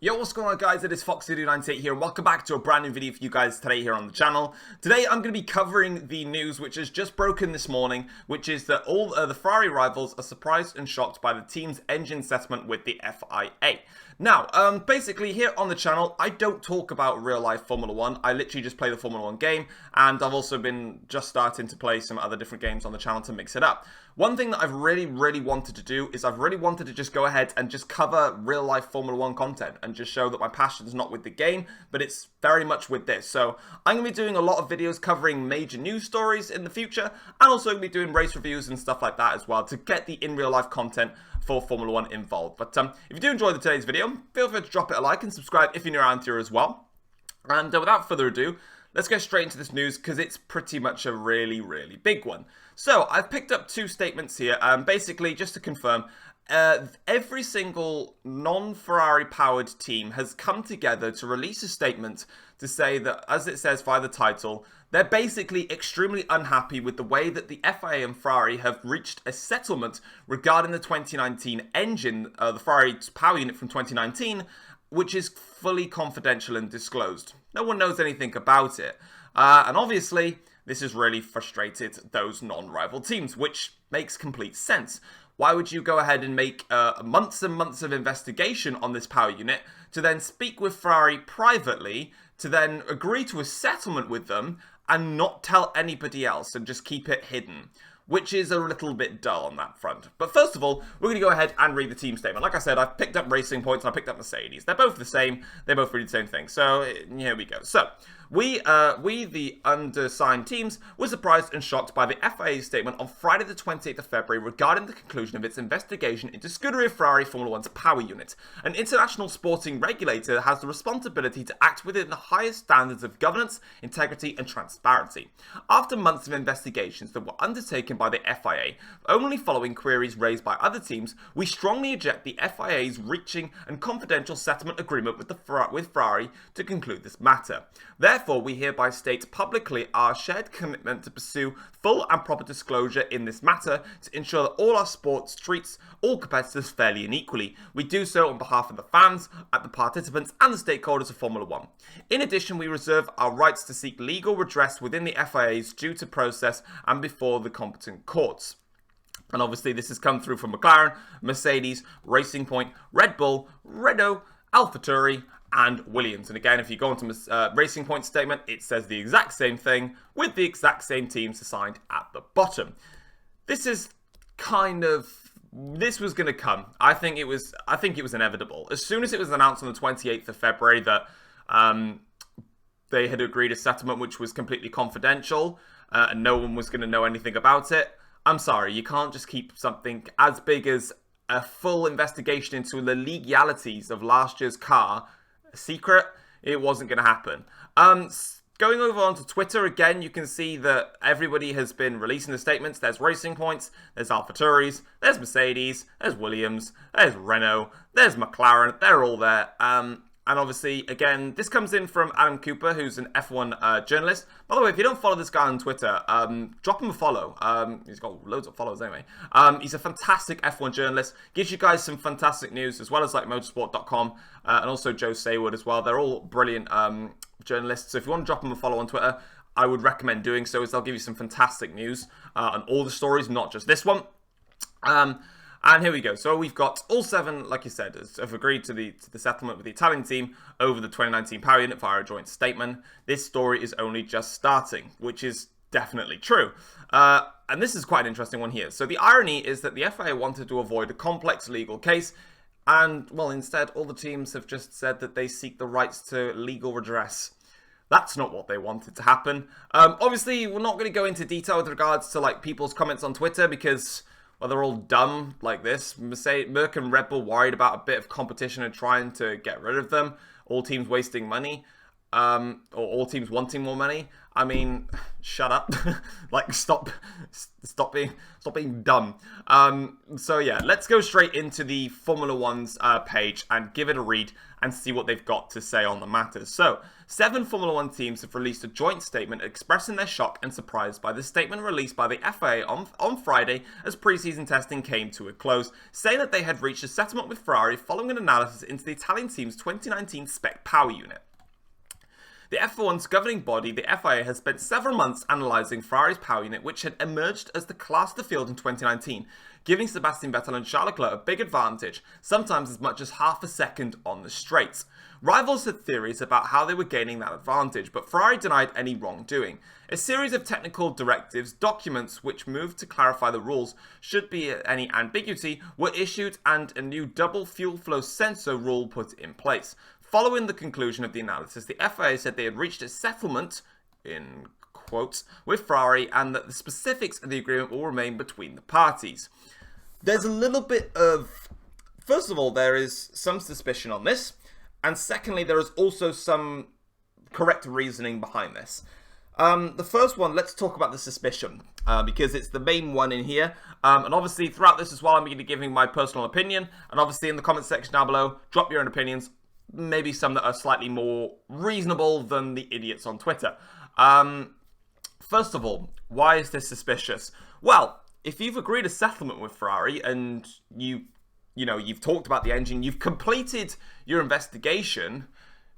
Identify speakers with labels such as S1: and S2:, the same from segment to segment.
S1: Yo, what's going on guys, it is Foxy298 here and welcome back to a brand new video for you guys today here on the channel. Today I'm going to be covering the news which has just broken this morning, which is that all the Ferrari rivals are surprised and shocked by the team's engine settlement with the FIA. Now, basically here on the channel, I don't talk about real life Formula 1, I literally just play the Formula 1 game, and I've also been just starting to play some other different games on the channel to mix it up. One thing that I've really wanted to do is I've really wanted to just go ahead and just cover real life Formula 1 content and just show that my passion is not with the game, but it's very much with this. So I'm going to be doing a lot of videos covering major news stories in the future, and also going to be doing race reviews and stuff like that as well to get the in real life content for Formula 1 involved. But if you do enjoy today's video, feel free to drop it a like and subscribe if you're new around here as well. And without further ado, let's get straight into this news because it's pretty much a really big one. So I've picked up two statements here, basically just to confirm. Every single non-Ferrari powered team has come together to release a statement to say that, as it says via the title, they're basically extremely unhappy with the way that the FIA and Ferrari have reached a settlement regarding the 2019 engine, the Ferrari power unit from 2019, which is fully confidential and disclosed. No one knows anything about it. And obviously, this has really frustrated those non-rival teams, which makes complete sense. Why would you go ahead and make months and months of investigation on this power unit to then speak with Ferrari privately, to then agree to a settlement with them and not tell anybody else and just keep it hidden? Which is a little bit dull on that front. But first of all, we're going to go ahead and read the team statement. Like I said, I've picked up Racing Points and I picked up Mercedes. They're both the same. They both read the same thing. So here we go. So we the undersigned teams, were surprised and shocked by the FIA's statement on Friday the 28th of February regarding the conclusion of its investigation into Scuderia Ferrari Formula 1's power unit. An international sporting regulator has the responsibility to act within the highest standards of governance, integrity and transparency. After months of investigations that were undertaken by the FIA, only following queries raised by other teams, we strongly reject the FIA's reaching and confidential settlement agreement with Ferrari to conclude this matter. Therefore, we hereby state publicly our shared commitment to pursue full and proper disclosure in this matter to ensure that all our sports treats all competitors fairly and equally. We do so on behalf of the fans, the participants and the stakeholders of Formula 1. In addition, we reserve our rights to seek legal redress within the FIA's due to process and before the competent courts. And obviously this has come through from McLaren, Mercedes, Racing Point, Red Bull, Renault, AlphaTauri and Williams. And again, if you go into Racing Point's statement, it says the exact same thing with the exact same teams assigned at the bottom. This is this was going to come. I think it was inevitable. As soon as it was announced on the 28th of February that they had agreed a settlement which was completely confidential and no one was going to know anything about it, I'm sorry, you can't just keep something as big as a full investigation into the legalities of last year's car a secret. It wasn't going to happen. Going over onto Twitter, again, you can see that everybody has been releasing the statements. There's Racing Points, there's AlphaTauris, there's Mercedes, there's Williams, there's Renault, there's McLaren. They're all there. And obviously, again, this comes in from Adam Cooper, who's an F1 journalist. By the way, if you don't follow this guy on Twitter, drop him a follow. He's got loads of followers anyway. He's a fantastic F1 journalist. Gives you guys some fantastic news, as well as like motorsport.com and also Joe Saywood as well. They're all brilliant journalists. So if you want to drop him a follow on Twitter, I would recommend doing so, as they'll give you some fantastic news on all the stories, not just this one. And here we go. So we've got all seven, like you said, have agreed to the settlement with the Italian team over the 2019 power unit via a joint statement. This story is only just starting, which is definitely true. And this is quite an interesting one here. So the irony is that the FIA wanted to avoid a complex legal case, and, well, instead, all the teams have just said that they seek the rights to legal redress. That's not what they wanted to happen. Obviously, we're not going to go into detail with regards to like people's comments on Twitter because, well, they're all dumb like this. Merc and Red Bull worried about a bit of competition and trying to get rid of them. All teams wasting money. or all teams wanting more money. I mean, shut up. Like, stop being dumb. So yeah, let's go straight into the Formula One's page and give it a read and see what they've got to say on the matter. So, 7 Formula One teams have released a joint statement expressing their shock and surprise by the statement released by the FIA on Friday as pre-season testing came to a close, saying that they had reached a settlement with Ferrari following an analysis into the Italian team's 2019 spec power unit. The F1's governing body, the FIA, has spent several months analysing Ferrari's power unit, which had emerged as the class of the field in 2019, giving Sebastian Vettel and Charles Leclerc a big advantage, sometimes as much as half a second on the straights. Rivals had theories about how they were gaining that advantage, but Ferrari denied any wrongdoing. A series of technical directives, documents which moved to clarify the rules should be any ambiguity, were issued and a new double fuel flow sensor rule put in place. Following the conclusion of the analysis, the FIA said they had reached a settlement, in quotes, with Ferrari and that the specifics of the agreement will remain between the parties. There's a little bit of... First of all, there is some suspicion on this, and secondly, there is also some correct reasoning behind this. The first one, let's talk about the suspicion, because it's the main one in here, and obviously throughout this as well, I'm going to be giving my personal opinion, and obviously in the comment section down below, drop your own opinions. Maybe some that are slightly more reasonable than the idiots on Twitter. First of all, why is this suspicious? Well, if you've agreed a settlement with Ferrari and you've talked about the engine, you've completed your investigation,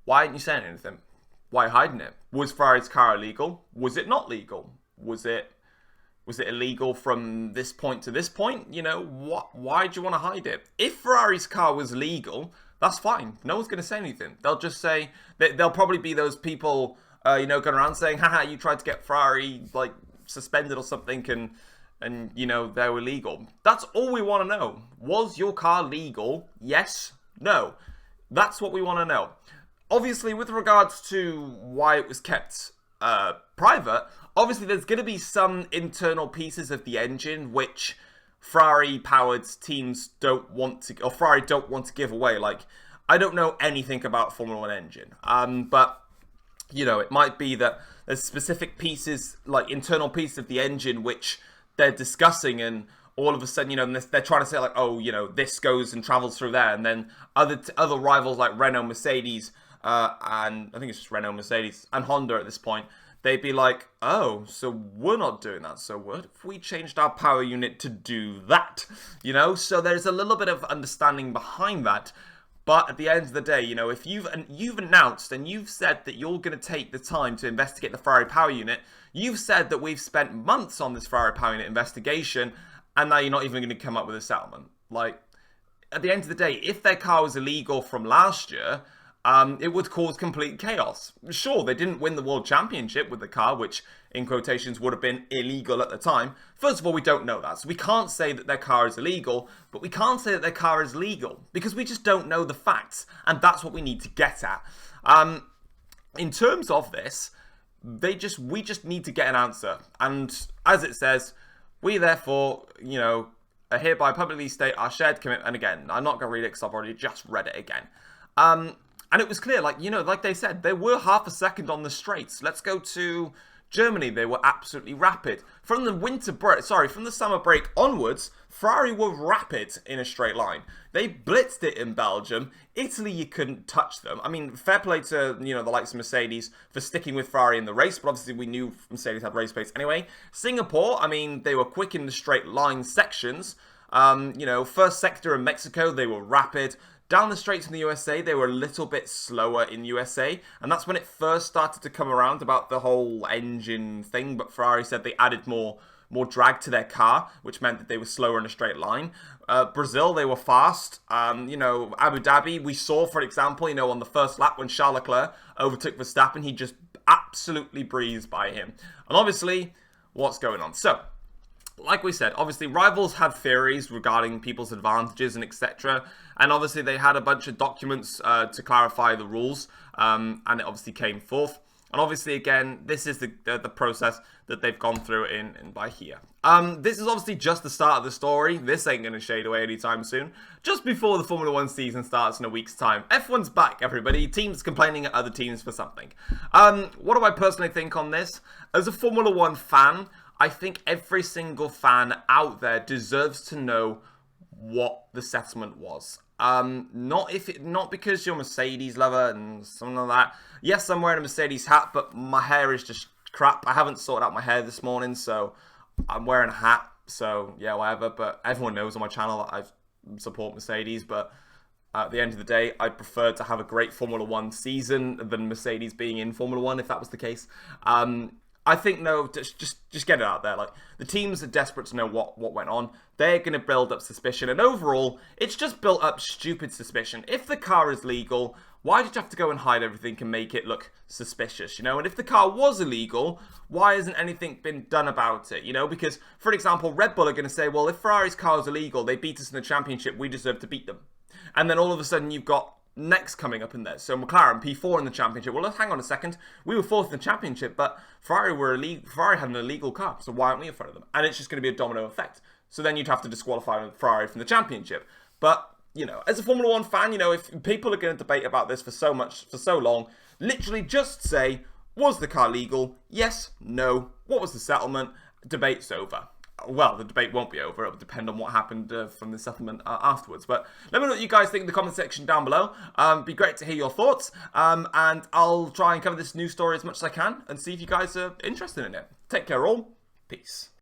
S1: why aren't you saying anything? Why hiding it? Was Ferrari's car illegal? Was it not legal? Was it illegal from this point to this point? You know, why do you want to hide it? If Ferrari's car was legal, that's fine. No one's going to say anything. They'll just say... There'll probably be those people, going around saying, haha, you tried to get Ferrari, like, suspended or something, and they were illegal. That's all we want to know. Was your car legal? Yes? No? That's what we want to know. Obviously, with regards to why it was kept private, obviously there's going to be some internal pieces of the engine which Ferrari-powered teams don't want to give away. Like, I don't know anything about Formula 1 engine, but, it might be that there's specific pieces, like internal pieces of the engine, which they're discussing, and all of a sudden, they're trying to say, like, oh, this goes and travels through there, and then other rivals like Renault, Mercedes, and I think it's just Renault, Mercedes, and Honda at this point, they'd be like, oh, so we're not doing that. So what if we changed our power unit to do that? So there's a little bit of understanding behind that. But at the end of the day, if you've announced and you've said that you're going to take the time to investigate the Ferrari power unit, you've said that we've spent months on this Ferrari power unit investigation, and now you're not even going to come up with a settlement. Like, at the end of the day, if their car was illegal from last year, it would cause complete chaos. Sure, they didn't win the World Championship with the car, which, in quotations, would have been illegal at the time. First of all, we don't know that. So we can't say that their car is illegal, but we can't say that their car is legal, because we just don't know the facts, and that's what we need to get at. In terms of this, we just need to get an answer. And as it says, we therefore, are hereby publicly state our shared commitment. And again, I'm not going to read it because I've already just read it again. And it was clear, like they said, they were half a second on the straights. Let's go to Germany. They were absolutely rapid. From the summer break onwards, Ferrari were rapid in a straight line. They blitzed it in Belgium. Italy, you couldn't touch them. I mean, fair play to, the likes of Mercedes for sticking with Ferrari in the race, but obviously we knew Mercedes had race pace anyway. Singapore, I mean, they were quick in the straight line sections. First sector in Mexico, they were rapid. Down the straights in the USA, they were a little bit slower in USA, and that's when it first started to come around about the whole engine thing, but Ferrari said they added more drag to their car, which meant that they were slower in a straight line. Brazil, they were fast. Abu Dhabi, we saw, for example, on the first lap when Charles Leclerc overtook Verstappen, he just absolutely breezed by him. And obviously, what's going on? So, like we said, obviously rivals had theories regarding people's advantages and etc. And obviously they had a bunch of documents to clarify the rules, and it obviously came forth. And obviously, again, this is the process that they've gone through in by here. This is obviously just the start of the story. This ain't going to shade away anytime soon. Just before the Formula 1 season starts in a week's time. F1's back, everybody. Teams complaining at other teams for something. What do I personally think on this? As a Formula 1 fan, I think every single fan out there deserves to know what the settlement was. Not because you're a Mercedes lover and something like that. Yes, I'm wearing a Mercedes hat, but my hair is just crap. I haven't sorted out my hair this morning, so I'm wearing a hat. So yeah, whatever. But everyone knows on my channel that I support Mercedes, but at the end of the day, I'd prefer to have a great Formula 1 season than Mercedes being in Formula 1, if that was the case. I think, no, just get it out there. Like, the teams are desperate to know what went on. They're going to build up suspicion. And overall, it's just built up stupid suspicion. If the car is legal, why did you have to go and hide everything and make it look suspicious, you know? And if the car was illegal, why hasn't anything been done about it, you know? Because, for example, Red Bull are going to say, well, if Ferrari's car is illegal, they beat us in the championship, we deserve to beat them. And then all of a sudden, you've got next coming up in there. So McLaren, P4 in the championship. Well, let's hang on a second. We were fourth in the championship, but Ferrari had an illegal car. So why aren't we in front of them? And it's just going to be a domino effect. So then you'd have to disqualify Ferrari from the championship. But, you know, as a Formula 1 fan, you know, if people are going to debate about this for so long, literally just say, was the car legal? Yes, no. What was the settlement? Debate's over. Well, the debate won't be over. It'll depend on what happened from the settlement afterwards. But let me know what you guys think in the comment section down below. Be great to hear your thoughts. And I'll try and cover this news story as much as I can and see if you guys are interested in it. Take care all. Peace.